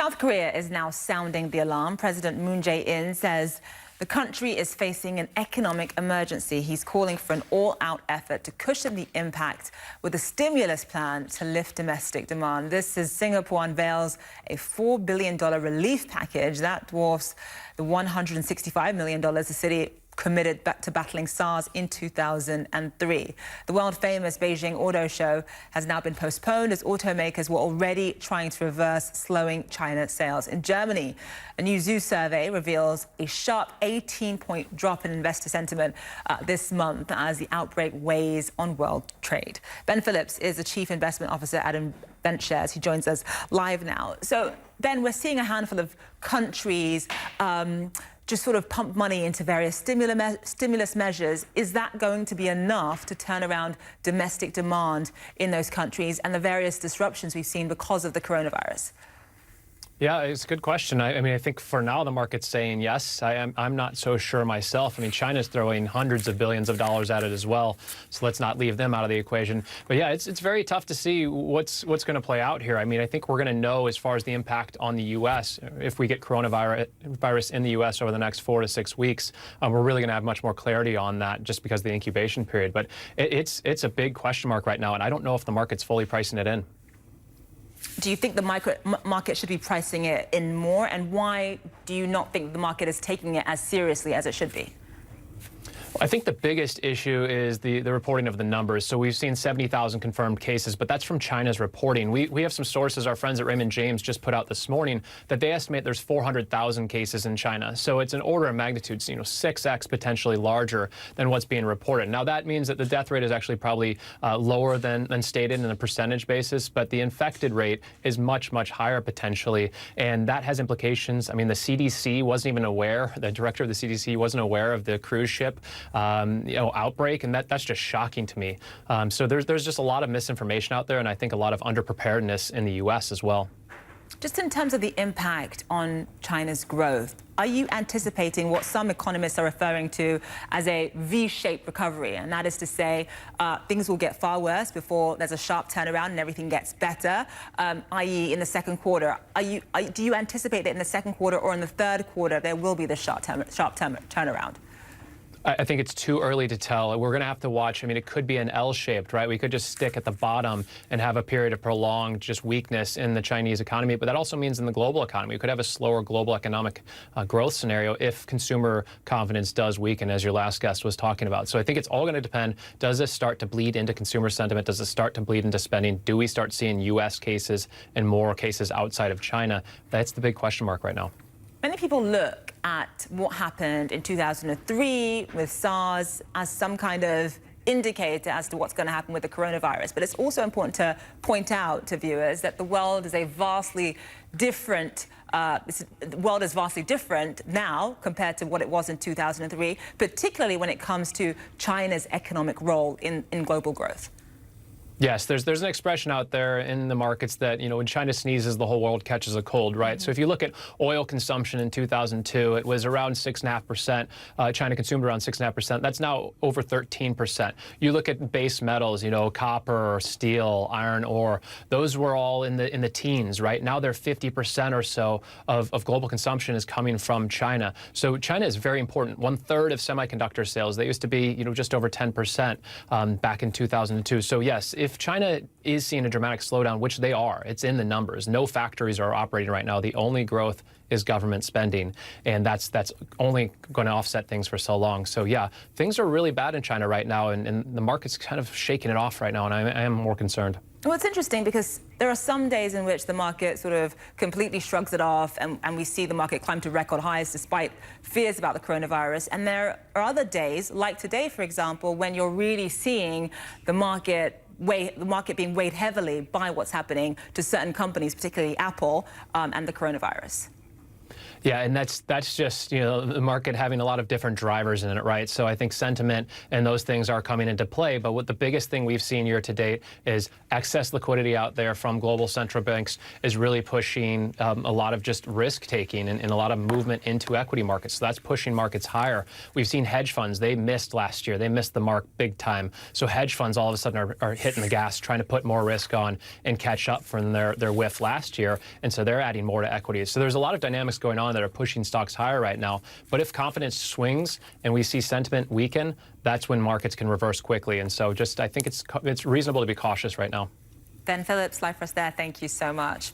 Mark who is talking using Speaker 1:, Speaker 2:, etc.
Speaker 1: South Korea is now sounding the alarm. President Moon Jae-in says the country is facing an economic emergency. He's calling for an all-out effort to cushion the impact with a stimulus plan to lift domestic demand. This as Singapore unveils a $4 billion relief package that dwarfs the $165 million the city committed to battling SARS in 2003. The world-famous Beijing Auto Show has now been postponed as automakers were already trying to reverse slowing China sales. In Germany, a new Zoo survey reveals a sharp 18-point drop in investor sentiment this month as the outbreak weighs on world trade. Ben Phillips is the Chief Investment Officer at EventShares. He joins us live now. So, Ben, we're seeing a handful of countries just sort of pump money into various stimulus measures. Is that going to be enough to turn around domestic demand in those countries and the various disruptions we've seen because of the coronavirus?
Speaker 2: Yeah, it's a good question. I mean, I think for now the market's saying yes. I'm not so sure myself. I mean, China's throwing hundreds of billions of dollars at it as well, so let's not leave them out of the equation. But yeah, it's very tough to see what's going to play out here. I mean, I think we're going to know as far as the impact on the U.S. if we get coronavirus in the U.S. over the next 4 to 6 weeks. We're really going to have much more clarity on that just because of the incubation period. But it's a big question mark right now, and I don't know if the market's fully pricing it in.
Speaker 1: Do you think the market should be pricing it in more? And why do you not think the market is taking it as seriously as it should be?
Speaker 2: I think the biggest issue is the reporting of the numbers. So we've seen 70,000 confirmed cases, but that's from China's reporting. We have some sources, our friends at Raymond James just put out this morning, that they estimate there's 400,000 cases in China. So it's an order of magnitude, 6x potentially larger than what's being reported. Now that means that the death rate is actually probably lower than stated in a percentage basis, but the infected rate is much, much higher potentially. And that has implications. I mean, the CDC wasn't even aware, the director of the CDC wasn't aware of the cruise ship outbreak, and that's just shocking to me. So there's just a lot of misinformation out there, and I think a lot of underpreparedness in the U.S. as well.
Speaker 1: Just in terms of the impact on China's growth, are you anticipating what some economists are referring to as a V-shaped recovery? And that is to say, things will get far worse before there's a sharp turnaround and everything gets better, i.e. in the second quarter. Do you anticipate that in the second quarter or in the third quarter there will be the sharp turnaround?
Speaker 2: I think it's too early to tell. We're going to have to watch. I mean, it could be an L-shaped, right? We could just stick at the bottom and have a period of prolonged just weakness in the Chinese economy. But that also means in the global economy, we could have a slower global economic growth scenario if consumer confidence does weaken, as your last guest was talking about. So I think it's all going to depend. Does this start to bleed into consumer sentiment? Does it start to bleed into spending? Do we start seeing U.S. cases and more cases outside of China? That's the big question mark right now.
Speaker 1: Many people look at what happened in 2003 with SARS as some kind of indicator as to what's going to happen with the coronavirus. But it's also important to point out to viewers that the world is vastly different now compared to what it was in 2003, particularly when it comes to China's economic role in global growth.
Speaker 2: Yes, there's an expression out there in the markets that, when China sneezes, the whole world catches a cold, right? So if you look at oil consumption in 2002, it was around 6.5%. China consumed around 6.5%. That's now over 13%. You look at base metals, copper, steel, iron ore, those were all in the teens, right? Now they're 50% or so of global consumption is coming from China. So China is very important. 1/3 of semiconductor sales, they used to be, just over 10% back in 2002. So yes, if China is seeing a dramatic slowdown, which they are, it's in the numbers. No factories are operating right now. The only growth is government spending, and that's only going to offset things for so long. So yeah, things are really bad in China right now, and the market's kind of shaking it off right now, and I am more concerned.
Speaker 1: Well, it's interesting because there are some days in which the market sort of completely shrugs it off and we see the market climb to record highs despite fears about the coronavirus. And there are other days, like today, for example, when you're really seeing the market being weighed heavily by what's happening to certain companies, particularly Apple, and the coronavirus.
Speaker 2: Yeah, and that's just, the market having a lot of different drivers in it, right? So I think sentiment and those things are coming into play. But what the biggest thing we've seen year to date is excess liquidity out there from global central banks is really pushing a lot of just risk taking and a lot of movement into equity markets. So that's pushing markets higher. We've seen hedge funds, they missed last year. They missed the mark big time. So hedge funds all of a sudden are hitting the gas, trying to put more risk on and catch up from their whiff last year. And so they're adding more to equities. So there's a lot of dynamics going on that are pushing stocks higher right now. But if confidence swings and we see sentiment weaken, that's when markets can reverse quickly. And so I think it's reasonable to be cautious right now.
Speaker 1: Ben Phillips, live for us there. Thank you so much.